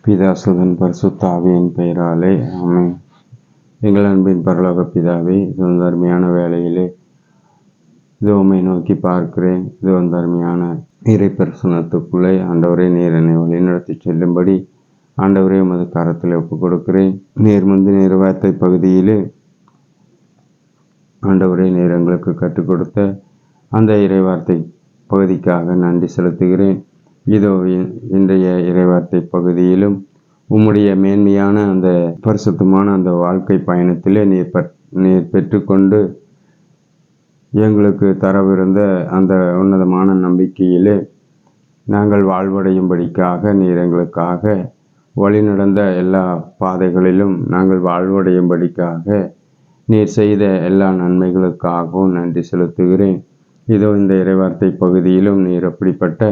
பிதா சுதன் பரிசுத்த ஆவியின் பெயராலே ஆமென். எங்கள் அன்பின் பரலோக பிதாவே, இது வந்து அருமையான வேளையிலே இது உம்மை நோக்கி பார்க்கிறேன். இது வந்து அருமையான இறை பிரசனத்துக்குள்ளே ஆண்டவரே நீர் என்னை வழிநடத்தி செல்லும்படி ஆண்டவரே உமது கரத்தில் ஒப்புக் கொடுக்கிறேன். நீர் முந்தின இறைவார்த்தை பகுதியிலே ஆண்டவரே நீர் எங்களுக்கு கற்றுக் கொடுத்த அந்த இறைவார்த்தை பகுதிக்காக நன்றி செலுத்துகிறேன். இதோ இன்றைய இறைவார்த்தை பகுதியிலும் உம்முடைய மேன்மையான அந்த பரிசுத்தமான அந்த வாழ்க்கை பயணத்திலே நீர் பெற்றுக்கொண்டு எங்களுக்கு தரவிருந்த அந்த உன்னதமான நம்பிக்கையிலே நாங்கள் வாழ்வடையும்படிக்காக நீர் எங்களுக்காக வழிநடந்த எல்லா பாதைகளிலும் நாங்கள் வாழ்வடையும்படிக்காக நீர் செய்த எல்லா நன்மைகளுக்காகவும் நன்றி செலுத்துகிறேன். இதோ இந்த இறைவார்த்தை பகுதியிலும் நீர் அப்படிப்பட்ட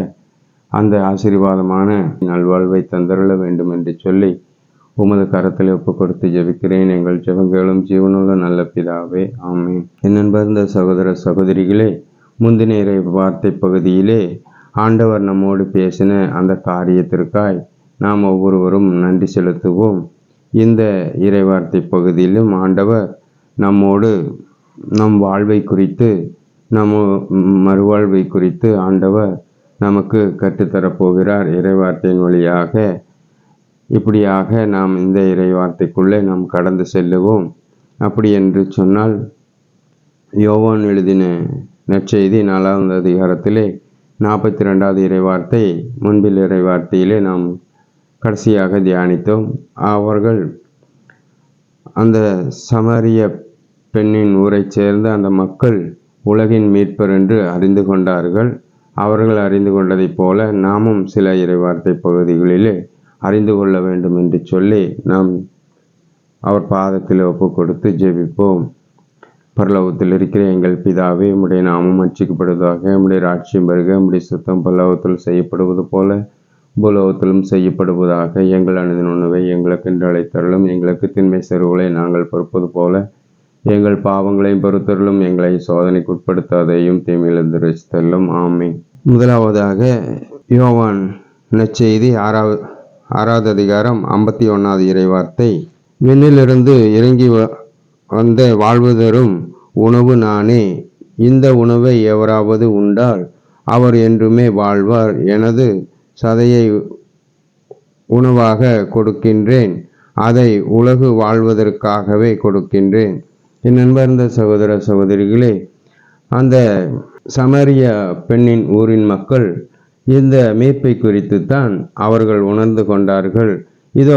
அந்த ஆசீர்வாதமான நல்வாழ்வை தந்தருள வேண்டும் என்று சொல்லி உமது கரத்தில் ஒப்புக் கொடுத்து ஜெபிக்கிறேன். எங்கள் ஜெபங்களும் ஜீவனுள்ள நல்ல பிதாவே ஆமென். என் அன்பார்ந்த சகோதர சகோதரிகளே, முந்தின இறை வார்த்தை பகுதியிலே ஆண்டவர் நம்மோடு பேசின அந்த காரியத்திற்காய் நாம் ஒவ்வொருவரும் நன்றி செலுத்துவோம். இந்த இறைவார்த்தை பகுதியிலும் ஆண்டவர் நம்மோடு நம் வாழ்வை குறித்து மறுவாழ்வை குறித்து ஆண்டவர் நமக்கு கற்றுத்தரப்போகிறார் இறைவார்த்தையின் வழியாக. இப்படியாக நாம் இந்த இறைவார்த்தைக்குள்ளே நாம் கடந்து செல்லுவோம். அப்படி என்று சொன்னால் யோவான் எழுதின நற்செய்தி 4வது அதிகாரத்திலே 42வது இறைவார்த்தை முன்பில் இறைவார்த்தையிலே நாம் கடைசியாக தியானித்தோம். அவர்கள் அந்த சமாரிய பெண்ணின் ஊரைச் சேர்ந்த அந்த மக்கள் உலகின் மீட்பர் என்று அறிந்து கொண்டார்கள். அவர்கள் அறிந்து கொண்டதைப் போல நாமும் சில இறைவார்த்தை பகுதிகளிலே அறிந்து கொள்ள வேண்டும் என்று சொல்லி நாம் அவர் பாதத்தில் ஒப்பு கொடுத்து ஜெபிப்போம். பரலோகத்தில் இருக்கிற எங்கள் பிதாவே, உம்முடைய நாமம் அர்ச்சிக்கப்படுவதாக, உம்முடைய ராட்சியம் வருக, உம்முடைய சுத்தம் பரலோகத்தில் செய்யப்படுவது போல பூலோகத்திலும் செய்யப்படுவதாக. எங்கள் அனுதின உணவை எங்களுக்கு என்று அழைத்தருளும். எங்களுக்கு திண்மை செருவுகளை நாங்கள் பொறுப்பது போல எங்கள் பாவங்களையும் பொறுத்தருளும். எங்களை சோதனைக்கு உட்படுத்தாதையும் தீமையிலிருந்து ரட்சித்தருளும். ஆமென். முதலாவதாக யோவான் நற்செய்தி 6வது அதிகாரம் 51வது இறைவார்த்தை. விண்ணிலிருந்து இறங்கி வந்த வாழ்வு தரும் உணவு நானே. இந்த உணவை எவராவது உண்டால் அவர் என்றுமே வாழ்வார். எனது சதையை உணவாக கொடுக்கின்றேன். அதை உலகு வாழ்வதற்காகவே கொடுக்கின்றேன். என் அன்பார்ந்த சகோதர சகோதரிகளே, அந்த சமாரிய பெண்ணின் ஊரின் மக்கள் இந்த மீட்பை குறித்து தான் அவர்கள் உணர்ந்து கொண்டார்கள். இதோ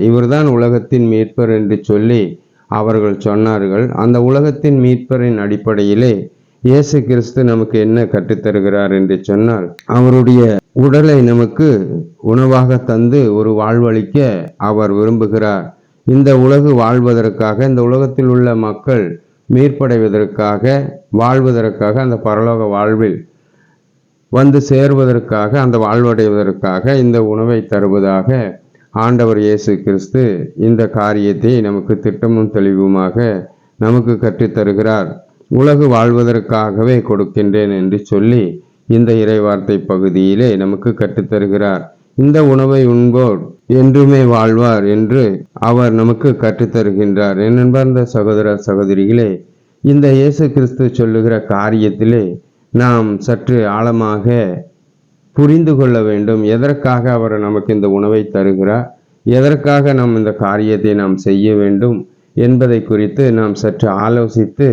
இவர்தான் உலகத்தின் மீட்பர் என்று சொல்லி அவர்கள் சொன்னார்கள். அந்த உலகத்தின் மீட்பரின் அடிப்படையிலே இயேசு கிறிஸ்து நமக்கு என்ன கற்றுத்தருகிறார் என்று சொன்னால், அவருடைய உடலை நமக்கு உணவாக தந்து ஒரு வாழ்வளிக்க அவர் விரும்புகிறார். இந்த உலகு வாழ்வதற்காக, இந்த உலகத்தில் உள்ள மக்கள் மீட்படைவதற்காக, வாழ்வதற்காக, அந்த பரலோக வாழ்வில் வந்து சேர்வதற்காக, அந்த வாழ்வடைவதற்காக இந்த உணவை தருவதாக ஆண்டவர் இயேசு கிறிஸ்து இந்த காரியத்தை நமக்கு திட்டமும் தெளிவுமாக நமக்கு கற்றுத்தருகிறார். உலகு வாழ்வதற்காகவே கொடுக்கின்றேன் என்று சொல்லி இந்த இறைவார்த்தை பகுதியிலே நமக்கு கற்றுத்தருகிறார். இந்த உணவை உண்போர் என்றுமே வாழ்வார் என்று அவர் நமக்கு கற்றுத்தருகின்றார். என் அன்பார்ந்த சகோதர சகோதரிகளே, இந்த இயேசு கிறிஸ்து சொல்லுகிற காரியத்திலே நாம் சற்று ஆழமாக புரிந்து கொள்ள வேண்டும். எதற்காக அவர் நமக்கு இந்த உணவை தருகிறார், எதற்காக நாம் இந்த காரியத்தை நாம் செய்ய வேண்டும் என்பதை குறித்து நாம் சற்று ஆலோசித்து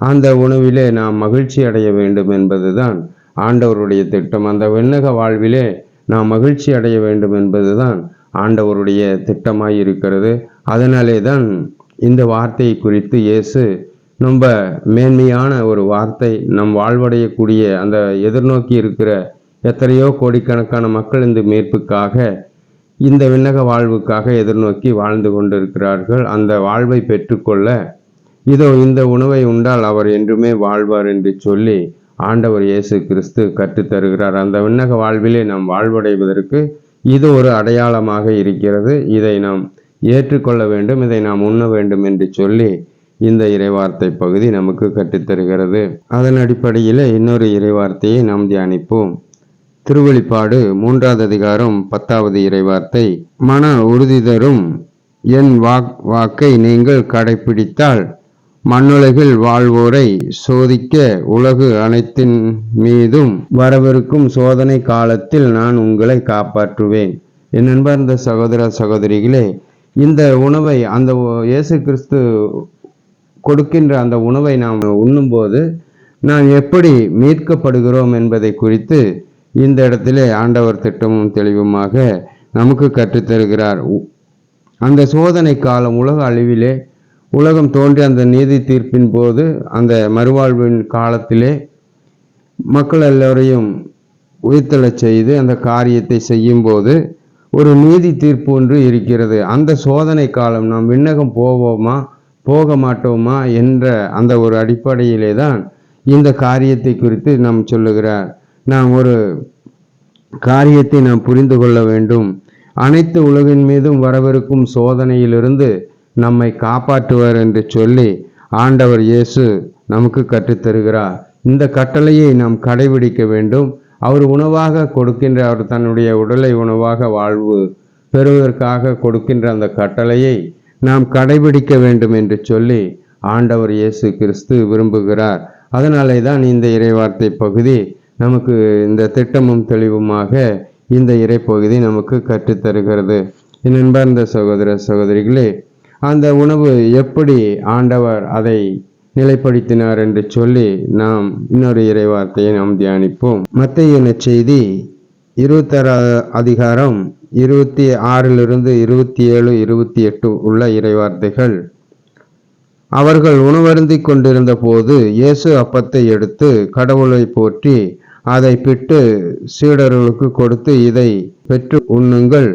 அந்த உணவிலே நாம் மகிழ்ச்சி அடைய வேண்டும் என்பதுதான் ஆண்டவருடைய திட்டம். அந்த விண்ணக வாழ்விலே நாம் மகிழ்ச்சி அடைய வேண்டும் என்பதுதான் ஆண்டவருடைய திட்டமாய் இருக்கிறது. அதனாலே தான் இந்த வார்த்தையை குறித்து இயேசு ரொம்ப மேன்மையான ஒரு வார்த்தை. நம் வாழ்வடையக்கூடிய அந்த எதிர்நோக்கி இருக்கிற எத்தனையோ கோடிக்கணக்கான மக்கள் இந்த மீட்புக்காக, இந்த விண்ணக வாழ்வுக்காக எதிர்நோக்கி வாழ்ந்து கொண்டிருக்கிறார்கள். அந்த வாழ்வை பெற்றுக்கொள்ள இதோ இந்த உணவை உண்டால் அவர் என்றுமே வாழ்வார் என்று சொல்லி ஆண்டவர் இயேசு கிறிஸ்து கற்றுத்தருகிறார். அந்த விண்ணக வாழ்விலே நாம் வாழ்வடைவதற்கு இது ஒரு அடையாளமாக இருக்கிறது. இதை நாம் ஏற்றுக்கொள்ள வேண்டும், இதை நாம் உண்ண வேண்டும் என்று சொல்லி இந்த இறைவார்த்தை பகுதி நமக்கு கற்றுத்தருகிறது. அதன் அடிப்படையில் இன்னொரு இறைவார்த்தையை நாம் தியானிப்போம். திருவெளிப்பாடு 3வது அதிகாரம் 10வது இறைவார்த்தை, மன உறுதி தரும் என் வாக்கை நீங்கள் கடைப்பிடித்தால் மண்ணுலகில் வாழ்வோரை சோதிக்க உலகு அனைத்தின் மீதும் வரவிருக்கும் சோதனை காலத்தில் நான் உங்களை காப்பாற்றுவேன். என் அன்பார்ந்த சகோதர சகோதரிகளே, இந்த உணவை அந்த இயேசு கிறிஸ்து கொடுக்கின்ற அந்த உணவை நாம் உண்ணும்போது நாம் எப்படி மீட்கப்படுகிறோம் என்பதை குறித்து இந்த இடத்திலே ஆண்டவர் திட்டமும் தெளிவுமாக நமக்கு கற்றுத்தருகிறார். அந்த சோதனை காலம், உலக அழிவிலே, உலகம் தோன்றிய அந்த நீதி தீர்ப்பின் போது, அந்த மறுவாழ்வின் காலத்திலே மக்கள் எல்லோரையும் உயிர்த்தெழச் செய்து அந்த காரியத்தை செய்யும் போது ஒரு நீதி தீர்ப்பு ஒன்று இருக்கிறது. அந்த சோதனை காலம் நாம் விண்ணகம் போவோமா போக மாட்டோமா என்ற அந்த ஒரு அடிப்படையிலே தான் இந்த காரியத்தை குறித்து நாம் சொல்லுகிறார். நாம் ஒரு காரியத்தை நாம் புரிந்து கொள்ள வேண்டும். அனைத்து உலகின் மீதும் வரவிருக்கும் சோதனையிலிருந்து நம்மை காப்பாற்றுவார் என்று சொல்லி ஆண்டவர் இயேசு நமக்கு கற்றுத்தருகிறார். இந்த கட்டளையை நாம் கடைபிடிக்க வேண்டும். அவர் உணவாக கொடுக்கின்ற, அவர் தன்னுடைய உடலை உணவாக வாழ்வு பெறுவதற்காக கொடுக்கின்ற அந்த கட்டளையை நாம் கடைபிடிக்க வேண்டும் என்று சொல்லி ஆண்டவர் இயேசு கிறிஸ்து விரும்புகிறார். அதனாலே தான் இந்த இறைவார்த்தை பகுதி நமக்கு இந்த திட்டமும் தெளிவுமாக இந்த இறைப்பகுதி நமக்கு கற்றுத்தருகிறது. என் அன்பார்ந்த சகோதர சகோதரிகளே, அந்த உணவு எப்படி ஆண்டவர் அதை நிலைப்படுத்தினார் என்று சொல்லி நாம் இன்னொரு இறைவார்த்தையை நாம் தியானிப்போம். மத்தேயு நற்செய்தி 26 அதிகாரம் 26லிருந்து 27, 28 உள்ள இறைவார்த்தைகள். அவர்கள் உணவருந்திக் கொண்டிருந்த போது இயேசு அப்பத்தை எடுத்து கடவுளை போற்றி அதை பிட்டு சீடர்களுக்கு கொடுத்து, இதை பெற்று உண்ணுங்கள்,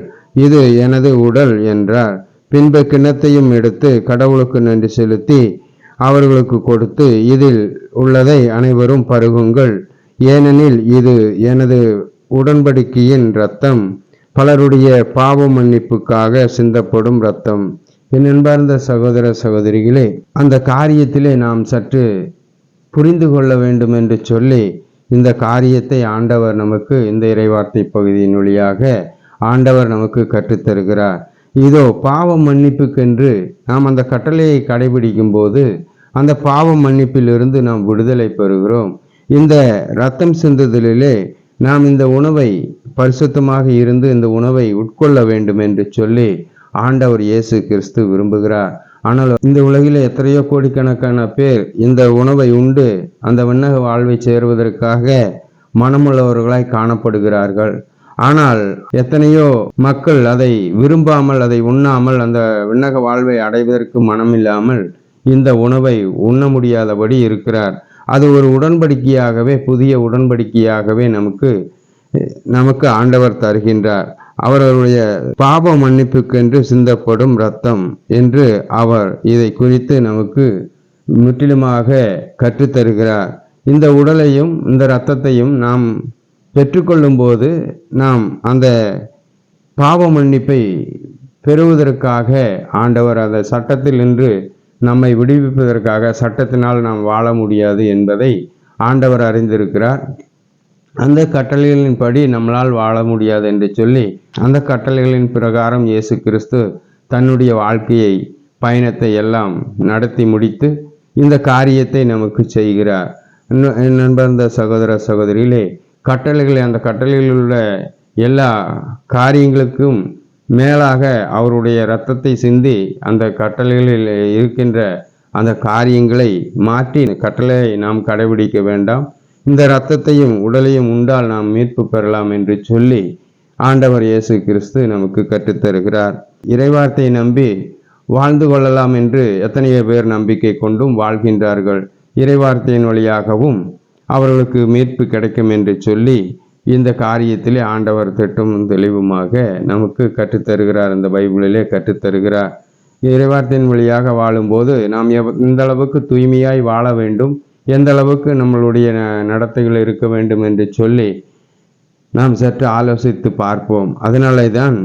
இது எனது உடல் என்றார். பின்பு கிண்ணத்தையும் எடுத்து கடவுளுக்கு நன்றி செலுத்தி அவர்களுக்கு கொடுத்து, இதில் உள்ளதை அனைவரும் பருகுங்கள், ஏனெனில் இது எனது உடன்படிக்கையின் இரத்தம், பலருடைய பாவ மன்னிப்புக்காக சிந்தப்படும் இரத்தம். என் அன்பார்ந்த சகோதர சகோதரிகளே, அந்த காரியத்திலே நாம் சற்று புரிந்து கொள்ள வேண்டும் என்று சொல்லி இந்த காரியத்தை ஆண்டவர் நமக்கு இந்த இறைவார்த்தை பகுதியின் வழியாக ஆண்டவர் நமக்கு கற்றுத்தருகிறார். இதோ பாவ மன்னிப்புக்கென்று நாம் அந்த கட்டளையை கடைபிடிக்கும் போது அந்த பாவ மன்னிப்பிலிருந்து நாம் விடுதலை பெறுகிறோம். இந்த இரத்தம் சிந்துதலிலே நாம் இந்த உணவை பரிசுத்தமாக இருந்து இந்த உணவை உட்கொள்ள வேண்டும் என்று சொல்லி ஆண்டவர் இயேசு கிறிஸ்து விரும்புகிறார். ஆனால் இந்த உலகிலே எத்தனையோ கோடிக்கணக்கான பேர் இந்த உணவை உண்டு அந்த விண்ணக வாழ்வை சேருவதற்காக மனமுள்ளவர்களாய் காணப்படுகிறார்கள். ஆனால் எத்தனையோ மக்கள் அதை விரும்பாமல், அதை உண்ணாமல், அந்த விண்ணக வாழ்வை அடைவதற்கு மனமில்லாமல் இந்த உணவை உண்ண முடியாதபடி இருக்கிறார். அது ஒரு உடன்படிக்கையாகவே, புதிய உடன்படிக்கையாகவே நமக்கு ஆண்டவர் தருகின்றார். அவர்களுடைய பாவ மன்னிப்புக்கென்று சிந்தப்படும் இரத்தம் என்று அவர் இதை குறித்து நமக்கு முற்றிலுமாக கற்றுத்தருகிறார். இந்த உடலையும் இந்த இரத்தத்தையும் நாம் பெற்றுக்கொள்ளும் போது நாம் அந்த பாவ மன்னிப்பை பெறுவதற்காக ஆண்டவர் அந்த சட்டத்தில் நின்று நம்மை விடுவிப்பதற்காக, சட்டத்தினால் நாம் வாழ முடியாது என்பதை ஆண்டவர் அறிந்திருக்கிறார். அந்த கட்டளைகளின்படி நம்மளால் வாழ முடியாது என்று சொல்லி அந்த கட்டளைகளின் பிரகாரம் இயேசு கிறிஸ்து தன்னுடைய வாழ்க்கையை, பயணத்தை எல்லாம் நடத்தி முடித்து இந்த காரியத்தை நமக்கு செய்கிறார். நண்பர்ந்த சகோதர சகோதரிகளே, அந்த கட்டளைகளில் உள்ள எல்லா காரியங்களுக்கும் மேலாக அவருடைய இரத்தத்தை சிந்தி அந்த கட்டளைகளில் இருக்கின்ற அந்த காரியங்களை மாற்றி கட்டளையை நாம் கடைபிடிக்க வேண்டாம், இந்த இரத்தத்தையும் உடலையும் உண்டால் நாம் மீட்பு பெறலாம் என்று சொல்லி ஆண்டவர் இயேசு கிறிஸ்து நமக்கு கற்றுத்தருகிறார். இறைவார்த்தையை நம்பி வாழ்ந்து கொள்ளலாம் என்று எத்தனையோ பேர் நம்பிக்கை கொண்டும் வாழ்கின்றார்கள். இறைவார்த்தையின் வழியாகவும் அவர்களுக்கு மீட்பு கிடைக்கும் என்று சொல்லி இந்த காரியத்திலே ஆண்டவர் திட்டமும் தெளிவுமாக நமக்கு கற்றுத்தருகிறார். இந்த பைபிளிலே கற்றுத்தருகிறார். இறைவார்த்தையின் வழியாக வாழும்போது நாம் எந்த அளவுக்கு தூய்மையாய் வாழ வேண்டும், எந்த அளவுக்கு நம்மளுடைய நடத்தைகள் இருக்க வேண்டும் என்று சொல்லி நாம் சற்று ஆலோசித்து பார்ப்போம். அதனாலே தான்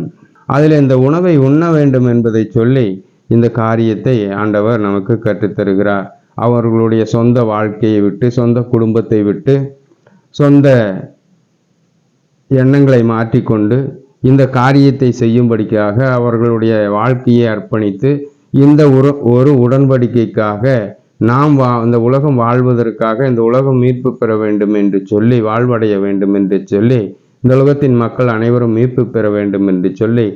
அதில் இந்த உணவை உண்ண வேண்டும் என்பதை சொல்லி இந்த காரியத்தை ஆண்டவர் நமக்கு கற்றுத்தருகிறார். அவர்களுடைய சொந்த வாழ்க்கையை விட்டு, சொந்த குடும்பத்தை விட்டு, சொந்த எண்ணங்களை மாற்றிக்கொண்டு இந்த காரியத்தை செய்யும்படிக்காக அவர்களுடைய வாழ்க்கையை அர்ப்பணித்து இந்த ஒரு உடன்படிக்கைக்காக நாம் இந்த உலகம் வாழ்வதற்காக, இந்த உலகம் மீட்பு பெற வேண்டும் என்று சொல்லி, வாழ்வடைய வேண்டும் என்று சொல்லி, இந்த உலகத்தின் மக்கள் அனைவரும் மீட்பு பெற வேண்டும் என்று சொல்லி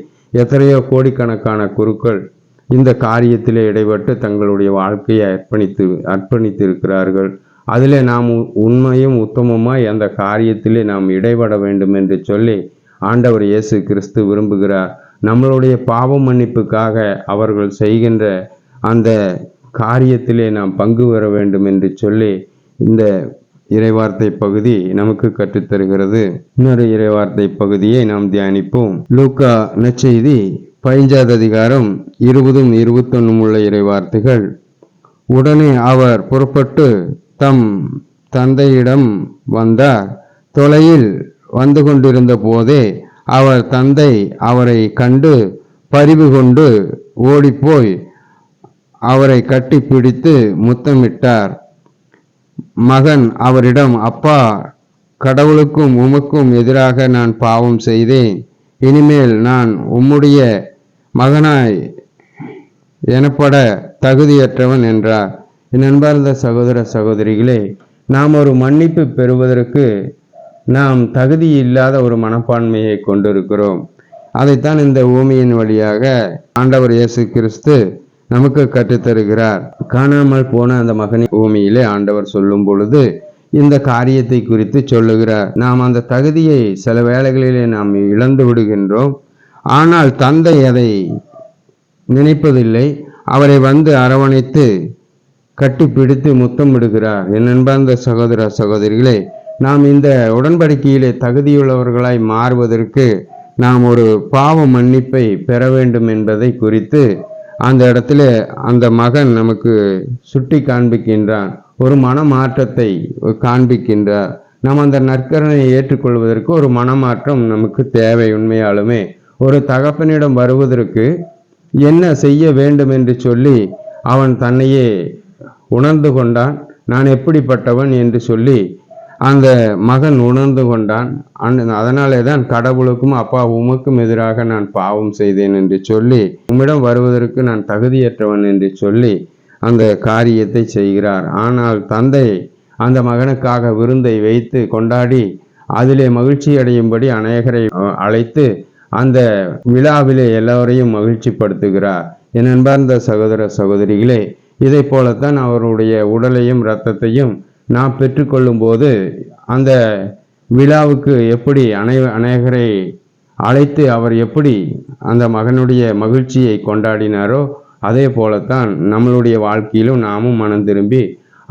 எத்தனையோ கோடிக்கணக்கான குருக்கள் இந்த காரியத்திலே இடைப்பட்டு தங்களுடைய வாழ்க்கையை அர்ப்பணித்திருக்கிறார்கள். அதிலே நாம் உண்மையும் உத்தமமாய் அந்த காரியத்திலே நாம் இடைபட வேண்டும் என்று சொல்லி ஆண்டவர் இயேசு கிறிஸ்து விரும்புகிறார். நம்மளுடைய பாவ மன்னிப்புக்காக அவர்கள் செய்கின்ற அந்த காரியத்திலே நாம் பங்கு பெற வேண்டும் என்று சொல்லி இந்த இறைவார்த்தை பகுதி நமக்கு கற்றுத்தருகிறது. இன்னொரு இறைவார்த்தை பகுதியை நாம் தியானிப்போம். லூக்கா நற்செய்தி 15வது அதிகாரம் 20, 21 உள்ள இறைவார்த்தைகள். உடனே அவர் புறப்பட்டு தம் தந்தையிடம் வந்தார். தொலையில் வந்து கொண்டிருந்த போதே அவர் தந்தை அவரை கண்டு பரிவு கொண்டு ஓடிப்போய் அவரை கட்டி பிடித்து முத்தமிட்டார். மகன் அவரிடம், அப்பா, கடவுளுக்கும் உமக்கும் எதிராக நான் பாவம் செய்தேன். இனிமேல் நான் உம்முடைய மகனாய் எனப்பட தகுதியற்றவன் என்றார். என் அன்பார்ந்த சகோதர சகோதரிகளே, நாம் ஒரு மன்னிப்பு பெறுவதற்கு நாம் தகுதி இல்லாத ஒரு மனப்பான்மையை கொண்டிருக்கிறோம். அதைத்தான் இந்த ஊமையின் வழியாக ஆண்டவர் இயேசு கிறிஸ்து நமக்கு கற்றுத்தருகிறார். காணாமல் போன அந்த மகனின் ஊமையிலே ஆண்டவர் சொல்லும் பொழுது இந்த காரியத்தை குறித்து சொல்லுகிறார். நாம் அந்த தகுதியை சில வேளைகளிலே நாம் இழந்து விடுகின்றோம். ஆனால் தந்தை அதை நினைப்பதில்லை. அவரை வந்து அரவணைத்து கட்டிப்பிடித்து முத்தமிடுகிறார். என் அன்பார்ந்த சகோதர சகோதரிகளே, நாம் இந்த உடன்படிக்கையிலே தகுதியுள்ளவர்களாய் மாறுவதற்கு நாம் ஒரு பாவ மன்னிப்பை பெற வேண்டும் என்பதை குறித்து அந்த இடத்துல அந்த மகன் நமக்கு சுட்டி காண்பிக்கின்றான். ஒரு மனமாற்றத்தை காண்பிக்கின்றார். நாம் அந்த நற்கரனை ஏற்றுக்கொள்வதற்கு ஒரு மனமாற்றம் நமக்கு தேவை. உண்மையாலுமே ஒரு தகப்பனிடம் வருவதற்கு என்ன செய்ய வேண்டும் என்று சொல்லி அவன் தன்னையே உணர்ந்து கொண்டான். நான் எப்படிப்பட்டவன் என்று சொல்லி அந்த மகன் உணர்ந்து கொண்டான். அதனாலே தான் கடவுளுக்கும் அப்பா உமக்கும் எதிராக நான் பாவம் செய்தேன் என்று சொல்லி உம்மிடம் வருவதற்கு நான் தகுதியற்றவன் என்று சொல்லி அந்த காரியத்தை செய்கிறார். ஆனால் தந்தை அந்த மகனுக்காக விருந்தை வைத்து கொண்டாடி அதிலே மகிழ்ச்சி அடையும்படி அநேகரை அழைத்து அந்த விழாவிலே எல்லோரையும் மகிழ்ச்சி படுத்துகிறார். என் அன்பார்ந்த சகோதர சகோதரிகளே, இதை போலத்தான் அவருடைய உடலையும் இரத்தத்தையும் நாம் பெற்றுக்கொள்ளும் போது அந்த விழாவுக்கு எப்படி அநேகரை அழைத்து அவர் எப்படி அந்த மகனுடைய மகிழ்ச்சியை கொண்டாடினாரோ அதே போலத்தான் நம்மளுடைய வாழ்க்கையிலும் நாமும் மனம் திரும்பி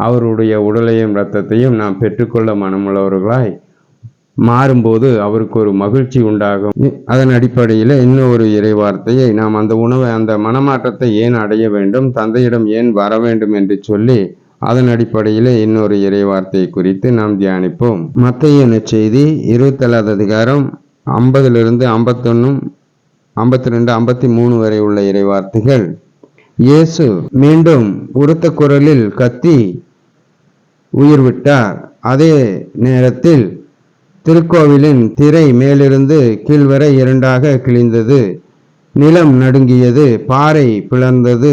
அவருடைய உடலையும் இரத்தத்தையும் நாம் பெற்றுக்கொள்ள மனமுள்ளவர்களாய் மாறும்போது அவருக்கு ஒரு மகிழ்ச்சி உண்டாகும். அதன் அடிப்படையில் இன்னும் ஒரு இறைவார்த்தையை நாம் அந்த மனமாற்றத்தை ஏன் அடைய வேண்டும், தந்தையிடம் ஏன் வர வேண்டும் என்று சொல்லி அதன் அடிப்படையில் இன்னொரு இறைவார்த்தை குறித்து நாம் தியானிப்போம். மத்தேயு நற்செய்தி 27வது அதிகாரம் 50லிருந்து 51, 52, 53 வரை உள்ள இறைவார்த்தைகள். இயேசு மீண்டும் உரத்த குரலில் கத்தி உயிர் விட்டார். அதே நேரத்தில் திருக்கோவிலின் திரை மேலிருந்து கீழ்வரை 2ஆக கிழிந்தது. நிலம் நடுங்கியது, பாறை பிளந்தது,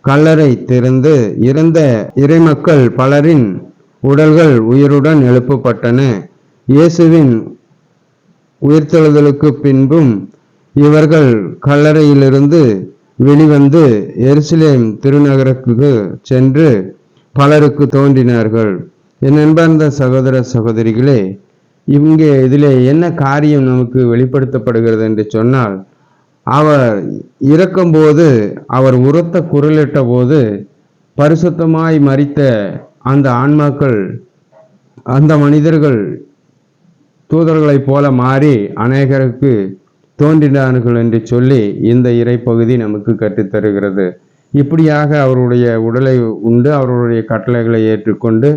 கல்லறை திறந்து இறந்த இறைமக்கள் பலரின் உடல்கள் உயிருடன் எழுப்பப்பட்டன. இயேசுவின் உயிர்த்தெழுதலுக்கு பின்பும் இவர்கள் கல்லறையிலிருந்து வெளிவந்து எருசலேம் திருநகருக்கு சென்று பலருக்கு தோன்றினார்கள். என் அன்பார்ந்த சகோதர சகோதரிகளே, இதிலே என்ன காரியம் நமக்கு வெளிப்படுத்தப்படுகிறது என்று சொன்னால், அவர் இறக்கும்போது அவர் உரத்த குரலிட்ட போது பரிசுத்தமாய் மரித்த அந்த ஆன்மாக்கள், அந்த மனிதர்கள் தூதர்களைப் போல மாறி அநேகருக்கு தோன்றினார்கள் என்று சொல்லி இந்த இறைப்பகுதி நமக்கு கற்றுத்தருகிறது. இப்படியாக அவருடைய உடலை உண்டு அவருடைய கட்டளைகளை ஏற்றுக்கொண்டு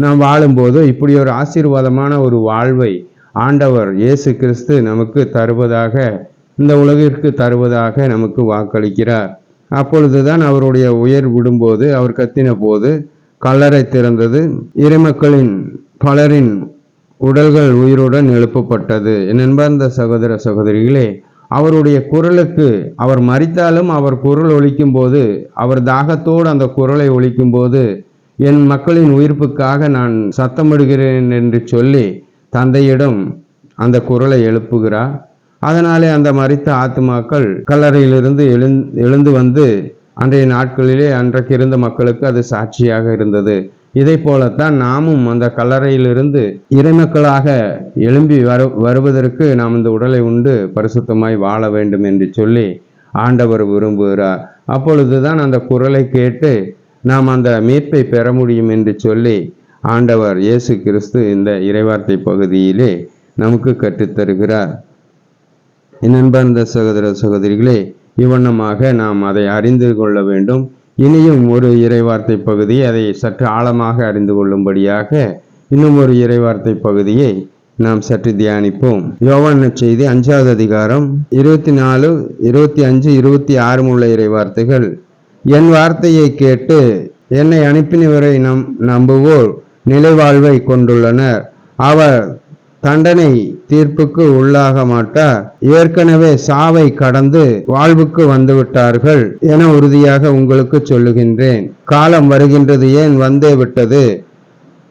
நாம் வாழும்போது இப்படி ஒரு ஆசீர்வாதமான ஒரு வாழ்வை ஆண்டவர் இயேசு கிறிஸ்து நமக்கு தருவதாக, இந்த உலகிற்கு தருவதாக நமக்கு வாக்களிக்கிறார். அப்பொழுதுதான் அவருடைய உயிர் விடும்போது அவர் கத்தின போது கல்லறை திறந்தது, இறைமக்களின் பலரின் உடல்கள் உயிருடன் எழுப்பப்பட்டது. என் அன்பார்ந்த சகோதர சகோதரிகளே, அவருடைய குரலுக்கு, அவர் மரித்தாலும் அவர் குரல் ஒலிக்கும் போது, அவர் தாகத்தோடு அந்த குரலை ஒலிக்கும் போது, என் மக்களின் உயிர்ப்புக்காக நான் சத்தமிடுகிறேன் என்று சொல்லி தந்தையிடம் அந்த குரலை எழுப்புகிறார். அதனாலே அந்த மரித்த ஆத்துமாக்கள் கல்லறையிலிருந்து எழுந்து வந்து அன்றைய நாட்களிலே அன்றைக்கு இருந்த மக்களுக்கு அது சாட்சியாக இருந்தது. இதை போலத்தான் நாமும் அந்த கல்லறையிலிருந்து இறைமக்களாக எழும்பி வருவதற்கு நாம் இந்த உடலை உண்டு பரிசுத்தமாய் வாழ வேண்டும் என்று சொல்லி ஆண்டவர் விரும்புகிறார். அப்பொழுதுதான் அந்த குரலை கேட்டு நாம் அந்த மீட்பை பெற முடியும் என்று சொல்லி ஆண்டவர் இயேசு கிறிஸ்து இந்த இறைவார்த்தை பகுதியிலே நமக்கு கற்றுத்தருகிறார். என் அன்பார்ந்த சகோதர சகோதரிகளே, இவ்வண்ணமாக நாம் அதை அறிந்து கொள்ள வேண்டும். இனியும் ஒரு இறைவார்த்தை பகுதி, அதை சற்று ஆழமாக அறிந்து கொள்ளும்படியாக இன்னும் ஒரு இறைவார்த்தை பகுதியை நாம் சற்று தியானிப்போம். யோவான் நற்செய்தி 5வது அதிகாரம் 24, 25, 26 உள்ள இறைவார்த்தைகள். என் வார்த்தையை கேட்டு என்னை அனுப்பினவரை நம்புவோர் நிலைவாழ்வை கொண்டுள்ளனர். அவர் தண்டனை தீர்ப்புக்கு உள்ளாக மாட்டார், ஏற்கனவே சாவை கடந்து வாழ்வுக்கு வந்துவிட்டார்கள் என உறுதியாக உங்களுக்கு சொல்லுகின்றேன். காலம் வருகின்றது, ஏன் வந்தே விட்டது.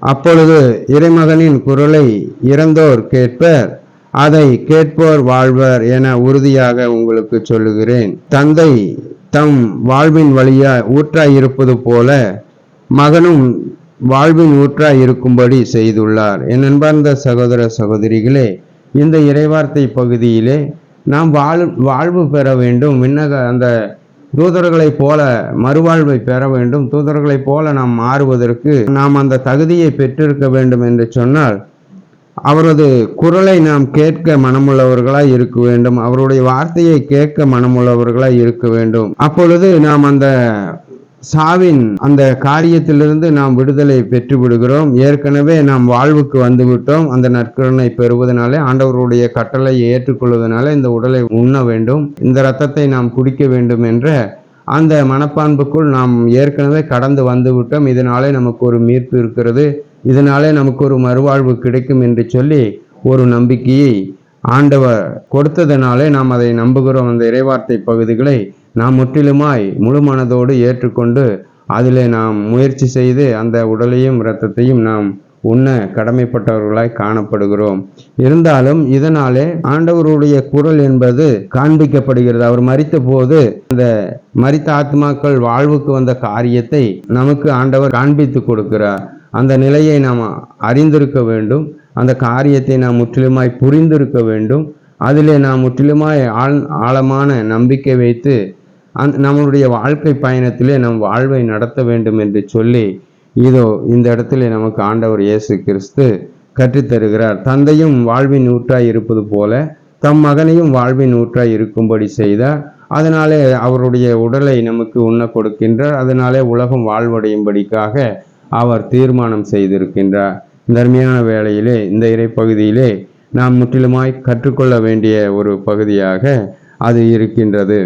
அப்பொழுது இறைமகனின் குரலை இறந்தோர் கேட்பர், அதை கேட்போர் வாழ்வர் என உறுதியாக உங்களுக்கு சொல்லுகிறேன். தந்தை தம் வாழ்வின் வழியாய் ஊற்றாய் இருப்பது போல மகனும் வாழ்வின் ஊற்றாய் இருக்கும்படி செய்துள்ளார். என் அன்பார்ந்த சகோதர சகோதரிகளே, இந்த இறைவார்த்தை பகுதியிலே நாம் வாழ்வு பெற வேண்டும், அந்த தூதர்களைப் போல மறுவாழ்வை பெற வேண்டும், தூதர்களைப் போல நாம் மாறுவதற்கு நாம் அந்த தகுதியை பெற்றிருக்க வேண்டும் என்று சொன்னால் அவரது குரலை நாம் கேட்க மனமுள்ளவர்களாய் இருக்க வேண்டும், அவருடைய வார்த்தையை கேட்க மனமுள்ளவர்களாய் இருக்க வேண்டும். அப்பொழுது நாம் அந்த சாவின் அந்த காரியத்திலிருந்து நாம் விடுதலை பெற்று விடுகிறோம். ஏற்கனவே நாம் வாழ்வுக்கு வந்துவிட்டோம். அந்த நற்கருணை பெறுவதனாலே, ஆண்டவருடைய கட்டளையை ஏற்றுக்கொள்வதனால இந்த உடலை உண்ண வேண்டும், இந்த இரத்தத்தை நாம் குடிக்க வேண்டும் என்ற அந்த மனப்பான்புக்குள் நாம் ஏற்கனவே கடந்து வந்து விட்டோம். இதனாலே நமக்கு ஒரு மீட்பு இருக்கிறது, இதனாலே நமக்கு ஒரு மறுவாழ்வு கிடைக்கும் என்று சொல்லி ஒரு நம்பிக்கையை ஆண்டவர் கொடுத்ததனாலே நாம் அதை நம்புகிறோம். அந்த இறைவார்த்தை பகுதிகளை நாம் முற்றிலுமாய் முழு மனதோடு ஏற்றுக்கொண்டு அதிலே நாம் முயற்சி செய்து அந்த உடலையும் இரத்தத்தையும் நாம் உண்ண கடமைப்பட்டவர்களாய் காணப்படுகிறோம். இருந்தாலும் இதனாலே ஆண்டவருடைய குரல் என்பது காண்பிக்கப்படுகிறது. அவர் மரித்த போது அந்த மரித்த ஆத்மாக்கள் வாழ்வுக்கு வந்த காரியத்தை நமக்கு ஆண்டவர் காண்பித்து கொடுக்கிறார். அந்த நிலையை நாம் அறிந்திருக்க வேண்டும், அந்த காரியத்தை நாம் முற்றிலுமாய் புரிந்திருக்க வேண்டும். அதிலே நாம் முற்றிலுமாய் ஆழமான நம்பிக்கை வைத்து நம்மளுடைய வாழ்க்கை பயணத்திலே நம் வாழ்வை நடத்த வேண்டும் என்று சொல்லி இதோ இந்த இடத்திலே நமக்கு ஆண்டவர் இயேசு கிறிஸ்து கற்றுத்தருகிறார். தந்தையும் வாழ்வின் ஊற்றாய் இருப்பது போல தம் மகனையும் வாழ்வின் ஊற்றாய் இருக்கும்படி செய்தார். அதனாலே அவருடைய உடலை நமக்கு உண்ண கொடுக்கின்றார். அதனாலே உலகம் வாழ்வடையும்படிக்காக அவர் தீர்மானம் செய்திருக்கின்றார். இந்த அருமையான வேளையிலே இந்த இறைப்பகுதியிலே நாம் முற்றிலுமாய் கற்றுக்கொள்ள வேண்டிய ஒரு பகுதியாக அது இருக்கின்றது.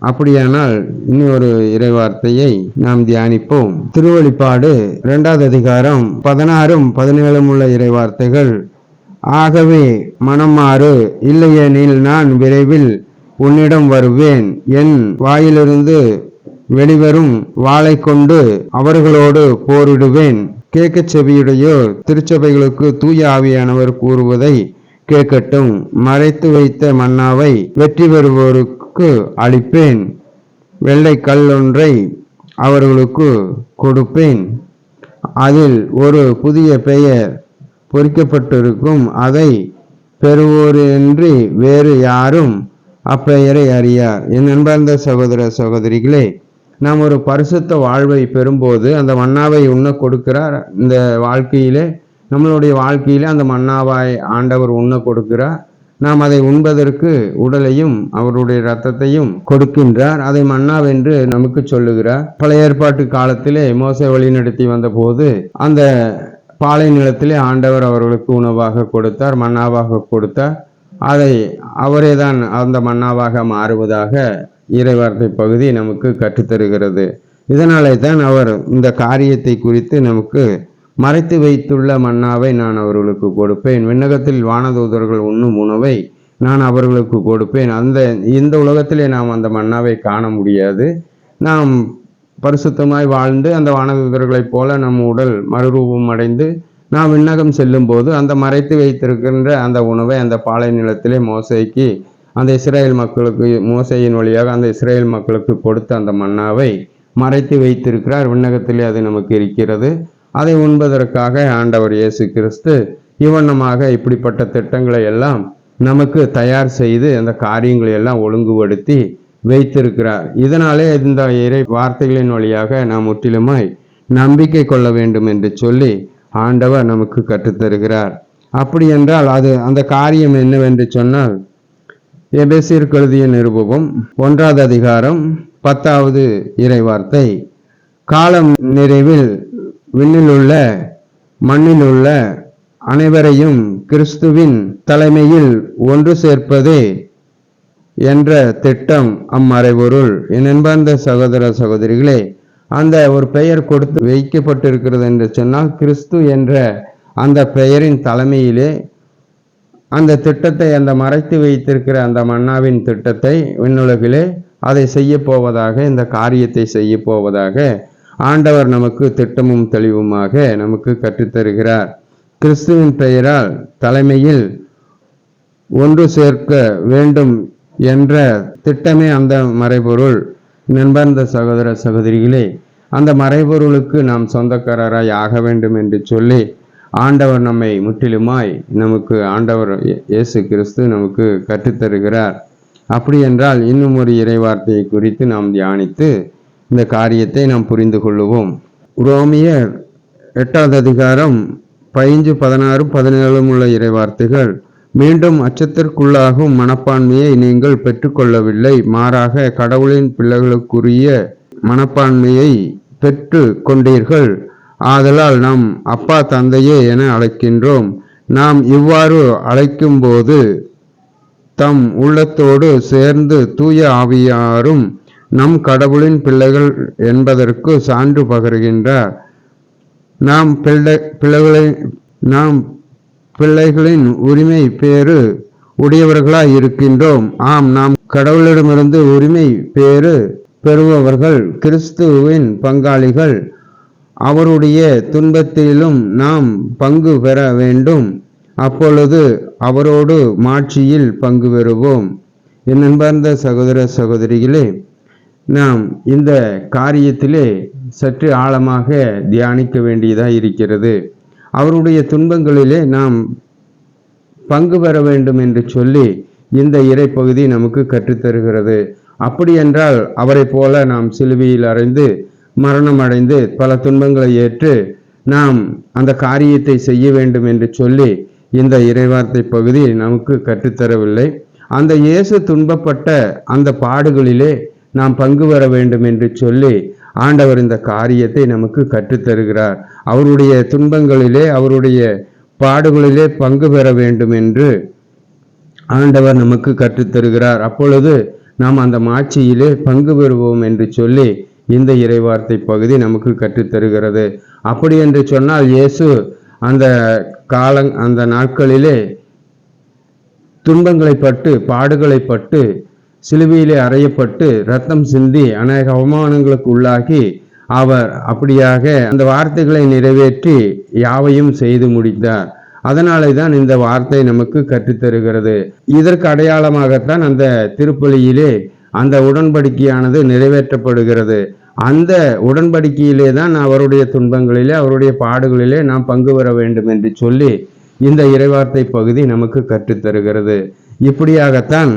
அப்படியானால் இன்னொரு இறைவார்த்தையை நாம் தியானிப்போம். திருவெளிப்பாடு 2வது அதிகாரம் 16, 17 உள்ள இறைவார்த்தைகள். ஆகவே மனம் மாறு, இல்லையெனில் நான் விரைவில் உன்னிடம் வருவேன், என் வாயிலிருந்து வெளிவரும் வாளை கொண்டு அவர்களோடு போரிடுவேன். கேட்க செவியுடையோர் திருச்சபைகளுக்கு தூய ஆவியானவர் கூறுவதை கேட்கட்டும். மறைத்து வைத்த மன்னாவை வெற்றி பெறுவோருக்கு அளிப்பேன், வெள்ளை கல் ஒன்றை அவர்களுக்கு கொடுப்பேன், அதில் ஒரு புதிய பெயர் பொறிக்கப்பட்டிருக்கும், அதை பெறுவோரின்றி வேறு யாரும் அப்பெயரை அறியார். என் அன்பார்ந்த சகோதர சகோதரிகளே, நாம் ஒரு பரிசுத்த வாழ்வை பெறும்போது அந்த மன்னாவை உண்ண கொடுக்கிறார். இந்த வாழ்க்கையிலே, நம்மளுடைய வாழ்க்கையிலே அந்த மன்னாவாய் ஆண்டவர் உண்ண கொடுக்கிறார். நாம் அதை உண்பதற்கு உடலையும் அவருடைய இரத்தத்தையும் கொடுக்கின்றார். அதை மன்னாவென்று நமக்கு சொல்லுகிறார். பழைய ஏற்பாட்டு காலத்திலே மோசே வழிநடத்தி வந்த போது அந்த பாலை நிலத்திலே ஆண்டவர் அவர்களுக்கு உணவாக கொடுத்தார், மன்னாவாக கொடுத்தார். அதை அவரே தான் அந்த மன்னாவாக மாறுவதாக இறைவார்த்தை பகுதி நமக்கு கற்றுத்தருகிறது. இதனாலே தான் அவர் இந்த காரியத்தை குறித்து நமக்கு மறைத்து வைத்துள்ள மன்னாவை நான் அவர்களுக்கு கொடுப்பேன். விண்ணகத்தில் வானதூதர்கள் உண்ணும் உணவை நான் அவர்களுக்கு கொடுப்பேன். இந்த உலகத்திலே நாம் அந்த மன்னாவை காண முடியாது. நாம் பரிசுத்தமாய் வாழ்ந்து அந்த வானதூதர்களைப் போல நம் உடல் மறுரூபம் அடைந்து நாம் விண்ணகம் செல்லும் போது அந்த மறைத்து வைத்திருக்கின்ற அந்த உணவை அந்த பாலை நிலத்திலே மோசேக்கு அந்த இஸ்ரேல் மக்களுக்கு மோசேயின் வழியாக அந்த இஸ்ரேல் மக்களுக்கு கொடுத்த அந்த மன்னாவை மறைத்து வைத்திருக்கிறார். விண்ணகத்திலே அது நமக்கு இருக்கிறது. அதை உண்பதற்காக ஆண்டவர் இயேசு கிறிஸ்து இவ்வண்ணமாக இப்படிப்பட்ட திட்டங்களை எல்லாம் நமக்கு தயார் செய்து அந்த காரியங்களை எல்லாம் ஒழுங்குபடுத்தி வைத்திருக்கிறார். இதனாலே இந்த இறை வார்த்தைகளின் வழியாக நாம் முற்றிலுமாய் நம்பிக்கை கொள்ள வேண்டும் என்று சொல்லி ஆண்டவர் நமக்கு கற்றுத்தருகிறார். அப்படி என்றால் அந்த காரியம் என்னவென்று சொன்னால், எபேசியருக்கு எழுதிய நிருபம் 1வது அதிகாரம் 10வது இறைவார்த்தை, காலம் நிறைவில் விண்ணிலுள்ள மண்ணிலுள்ள அனைவரையும் கிறிஸ்துவின் தலைமையில் ஒன்று சேர்ப்பதே என்ற திட்டம் அம்மறைபொருள். என் அன்பார்ந்த சகோதர சகோதரிகளே, அந்த ஒரு பெயர் கொடுத்து வைக்கப்பட்டிருக்கிறது என்று சொன்னால், கிறிஸ்து என்ற அந்த பெயரின் தலைமையிலே அந்த திட்டத்தை, அந்த மறைத்து வைத்திருக்கிற அந்த மன்னாவின் திட்டத்தை விண்ணுலகிலே அதை செய்ய போவதாக, இந்த காரியத்தை செய்ய போவதாக ஆண்டவர் நமக்கு திட்டமும் தெளிவுமாக நமக்கு கற்றுத்தருகிறார். கிறிஸ்துவின் பெயரால் தலைமையில் ஒன்று சேர்க்க வேண்டும் என்ற திட்டமே அந்த மறைபொருள். நண்பர்ந்த சகோதர சகோதரிகளே, அந்த மறைபொருளுக்கு நாம் சொந்தக்காரராய் ஆக வேண்டும் என்று சொல்லி ஆண்டவர் நம்மை முற்றிலுமாய் நமக்கு ஆண்டவர் இயேசு கிறிஸ்து நமக்கு கற்றுத்தருகிறார். அப்படி என்றால் இன்னும் ஒரு இறைவார்த்தையை குறித்து நாம் தியானித்து இந்த காரியத்தை நாம் புரிந்து கொள்ளுவோம். ரோமியர் 8வது அதிகாரம் 15, 16, 17 உள்ள இறைவார்த்தைகள், மீண்டும் அச்சத்திற்குள்ளாகும் மனப்பான்மையை நீங்கள் பெற்றுக்கொள்ளவில்லை, மாறாக கடவுளின் பிள்ளைகளுக்குரிய மனப்பான்மையை பெற்று கொண்டீர்கள். ஆதலால் நாம் அப்பா தந்தையே என அழைக்கின்றோம். நாம் இவ்வாறு அழைக்கும் போது தம் உள்ளத்தோடு சேர்ந்து தூய ஆவியாரும் நம் கடவுளின் பிள்ளைகள் என்பதற்கு சான்று பகர்கின்றார். நாம் பிள்ளைகளின் உரிமை பேறு உடையவர்களாய் இருக்கின்றோம். ஆம், நாம் கடவுளிடமிருந்து உரிமை பேறு பெறுபவர்கள், கிறிஸ்துவின் பங்காளிகள். அவருடைய துன்பத்திலும் நாம் பங்கு பெற வேண்டும். அப்பொழுது அவரோடு மாட்சியில் பங்கு பெறுவோம். என் அன்பார்ந்த சகோதர சகோதரிகளே, நாம் இந்த காரியத்திலே சற்று ஆழமாக தியானிக்க வேண்டியதாக இருக்கிறது. அவருடைய துன்பங்களிலே நாம் பங்கு பெற வேண்டும் என்று சொல்லி இந்த இறைப்பகுதி நமக்கு கற்றுத்தருகிறது. அப்படி என்றால் அவரை போல நாம் சிலுவையில் அறைந்து மரணம் அடைந்து பல துன்பங்களை ஏற்று நாம் அந்த காரியத்தை செய்ய வேண்டும் என்று சொல்லி இந்த இறைவார்த்தை பகுதி நமக்கு கற்றுத்தரவில்லை. அந்த இயேசு துன்பப்பட்ட அந்த பாடுகளிலே நாம் பங்கு பெற வேண்டும் என்று சொல்லி ஆண்டவர் இந்த காரியத்தை நமக்கு கற்றுத்தருகிறார். அவருடைய துன்பங்களிலே, அவருடைய பாடுகளிலே பங்கு பெற வேண்டும் என்று ஆண்டவர் நமக்கு கற்றுத்தருகிறார். அப்பொழுது நாம் அந்த மாட்சியிலே பங்கு பெறுவோம் என்று சொல்லி இந்த இறைவார்த்தை பகுதி நமக்கு கற்றுத்தருகிறது. அப்படி என்று சொன்னால் இயேசு அந்த நாட்களிலே துன்பங்களை பட்டு பாடுகளை பட்டு சிலுவையிலே அறையப்பட்டு இரத்தம் சிந்தி அநேக அவமானங்களுக்கு உள்ளாகி அவர் அப்படியாக அந்த வார்த்தைகளை நிறைவேற்றி யாவையும் செய்து முடித்தார். அதனாலே தான் இந்த வார்த்தை நமக்கு கற்றுத்தருகிறது. இதற்கு அடையாளமாகத்தான் அந்த திருப்பலியிலே அந்த உடன்படிக்கையானது நிறைவேற்றப்படுகிறது. அந்த உடன்படிக்கையிலே தான் அவருடைய துன்பங்களிலே, அவருடைய பாடுகளிலே நாம் பங்கு பெற வேண்டும் என்று சொல்லி இந்த இறைவார்த்தை பகுதி நமக்கு கற்றுத்தருகிறது. இப்படியாகத்தான்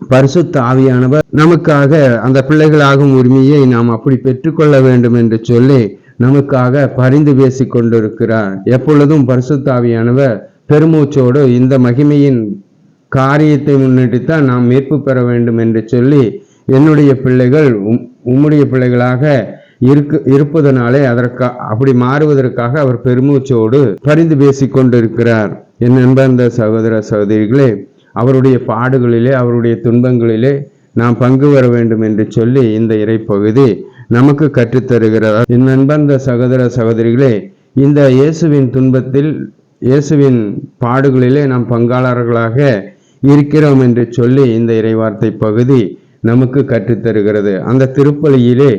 பரிசுத்த ஆவியானவர் நமக்காக அந்த பிள்ளைகளாகும் உரிமையை நாம் அப்படி பெற்றுக்கொள்ள வேண்டும் என்று சொல்லி நமக்காக பரிந்து பேசி கொண்டிருக்கிறார். எப்பொழுதும் பரிசுத்த ஆவியானவர் பெருமூச்சோடு இந்த மகிமையின் காரியத்தை முன்னிட்டுத்தான் நாம் மீட்பு பெற வேண்டும் என்று சொல்லி என்னுடைய பிள்ளைகள் உம்முடைய பிள்ளைகளாக இருப்பதனாலே அப்படி மாறுவதற்காக அவர் பெருமூச்சோடு பரிந்து பேசி கொண்டிருக்கிறார். என் அன்பார்ந்த சகோதர சகோதரிகளே, அவருடைய பாடுகளிலே, அவருடைய துன்பங்களிலே நாம் பங்கு பெற வேண்டும் என்று சொல்லி இந்த இறைப்பகுதி நமக்கு கற்றுத்தருகிறார். என் அன்பார்ந்த சகோதர சகோதரிகளே, இந்த இயேசுவின் துன்பத்தில், இயேசுவின் பாடுகளிலே நாம் பங்காளர்களாக இருக்கிறோம் என்று சொல்லி இந்த இறைவார்த்தை பகுதி நமக்கு கற்றுத்தருகிறது. அந்த திருப்பலியிலே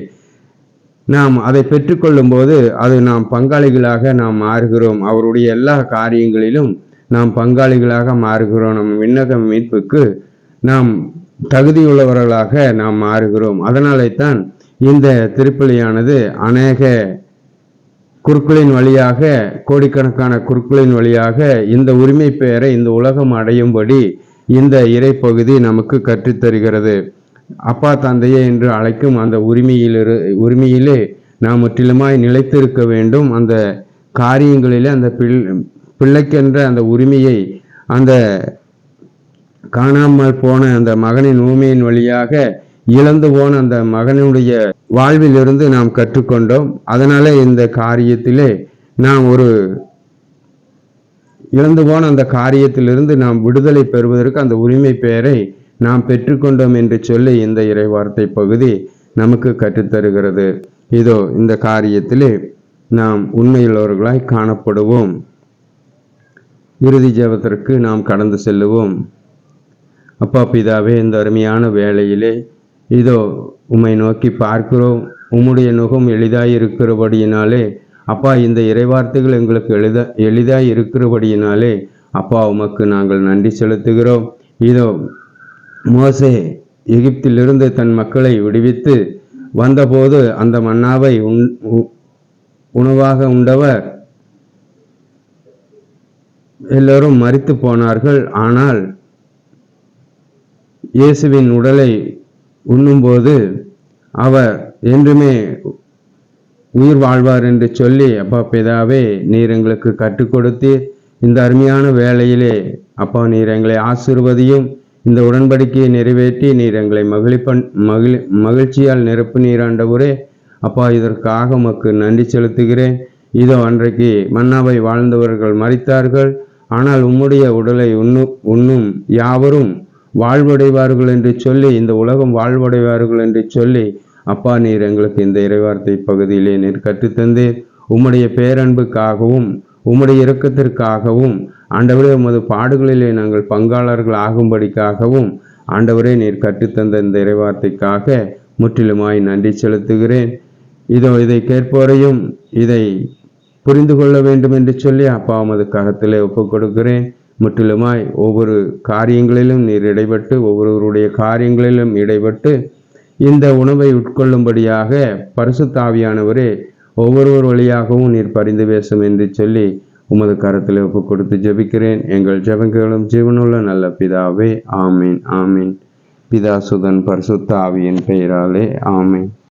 நாம் அதை பெற்றுக்கொள்ளும் போது அது நாம் பங்காளிகளாக நாம் மாறுகிறோம். அவருடைய எல்லா காரியங்களிலும் நாம் பங்காளிகளாக மாறுகிறோம். நம் விண்ணக மீட்புக்கு நாம் தகுதியுள்ளவர்களாக நாம் மாறுகிறோம். அதனாலே தான் இந்த திருப்பலியானது அநேக குருக்களின் வழியாக, கோடிக்கணக்கான குருக்களின் வழியாக இந்த உரிமை பெயரை இந்த உலகம் அடையும்படி இந்த இறைப்பகுதி நமக்கு கற்றுத்தருகிறது. அப்பா தந்தையே என்று அழைக்கும் அந்த உரிமையிலே நாம் முற்றிலுமாய் நிலைத்திருக்க வேண்டும். அந்த காரியங்களிலே அந்த பிள்ளைக்கென்ற அந்த உரிமையை அந்த காணாமல் போன அந்த மகனின் ஊமையின் வழியாக இழந்து போன அந்த மகனுடைய வாழ்விலிருந்து நாம் கற்றுக்கொண்டோம். அதனால இந்த காரியத்திலே நாம் இழந்து போன அந்த காரியத்திலிருந்து நாம் விடுதலை பெறுவதற்கு அந்த உரிமை பெயரை நாம் பெற்றுக்கொண்டோம் என்று சொல்லி இந்த இறைவார்த்தை பகுதி நமக்கு கற்றுத்தருகிறது. இதோ இந்த காரியத்திலே நாம் உண்மையுள்ளவர்களாய் காணப்படுவோம். இறுதி ஜெபத்திற்கு நாம் கடந்து செல்லுவோம். அப்பா பிதாவே, இந்த அருமையான வேளையிலே இதோ உம்மை நோக்கி பார்க்கிறோம். உம்முடைய நுகம் எளிதாய் இருக்கிறபடியினாலே அப்பா, இந்த இறைவார்த்தைகள் எங்களுக்கு எளிதாய் இருக்கிறபடியினாலே அப்பா உமக்கு நாங்கள் நன்றி செலுத்துகிறோம். இதோ மோசே எகிப்திலிருந்து தன் மக்களை விடுவித்து வந்தபோது அந்த மன்னாவை உணவாக உண்டவர் எல்லோரும் மரித்து போனார்கள். ஆனால் இயேசுவின் உடலை உண்ணும்போது அவர் என்றுமே உயிர் வாழ்வார் என்று சொல்லி அப்பா பிதாவே, நீர் எங்களுக்கு கற்றுக் கொடுத்தீர். இந்த அருமையான வேளையிலே அப்பா நீர் எங்களை ஆசீர்வதியும். இந்த உடன்படிக்கையை நிறைவேற்றி நீர் எங்களை மகிழ்ச்சியால் நிரப்பினீர் ஆண்டவரே. அப்பா, இதற்காக உமக்கு நன்றி செலுத்துகிறேன். இதோ அன்றைக்கு மன்னாவை வாழ்ந்தவர்கள் மரித்தார்கள். ஆனால் உம்முடைய உடலை உண்ணும் யாவரும் வாழ்வடைவார்கள் என்று சொல்லி, இந்த உலகம் வாழ்வடைவார்கள் என்று சொல்லி அப்பா நீர் எங்களுக்கு இந்த இறைவார்த்தை பகுதியிலே நீர் கற்றுத்தந்தீர். உம்முடைய பேரன்புக்காகவும் உம்முடைய இரக்கத்திற்காகவும் ஆண்டவரே, உமது பாடுகளிலே நாங்கள் பங்காளர்கள் ஆகும்படிக்காகவும் ஆண்டவரே நீர் கற்றுத்தந்த இந்த இறைவார்த்தைக்காக முற்றிலுமாய் நன்றி செலுத்துகிறேன். இதோ இதை கேட்போரையும் இதை புரிந்து கொள்ள வேண்டும் என்று சொல்லி அப்பா உமது கரத்திலே ஒப்புக் கொடுக்கிறேன். முற்றிலுமாய் ஒவ்வொரு காரியங்களிலும் நீர் இடைப்பட்டு, ஒவ்வொருவருடைய காரியங்களிலும் இடைப்பட்டு இந்த உணவை உட்கொள்ளும்படியாக பரிசுத்த ஆவியானவரே ஒவ்வொருவர் வழியாகவும் நீர் பரிந்து பேசும் என்று சொல்லி உமது கரத்தில் ஒப்புக் கொடுத்து ஜெபிக்கிறேன். எங்கள் ஜெபங்களும் ஜீவனுள்ள நல்ல பிதாவே, ஆமீன் ஆமீன். பிதா சுதன் பரிசுத்த ஆவியின் பெயராலே ஆமீன்.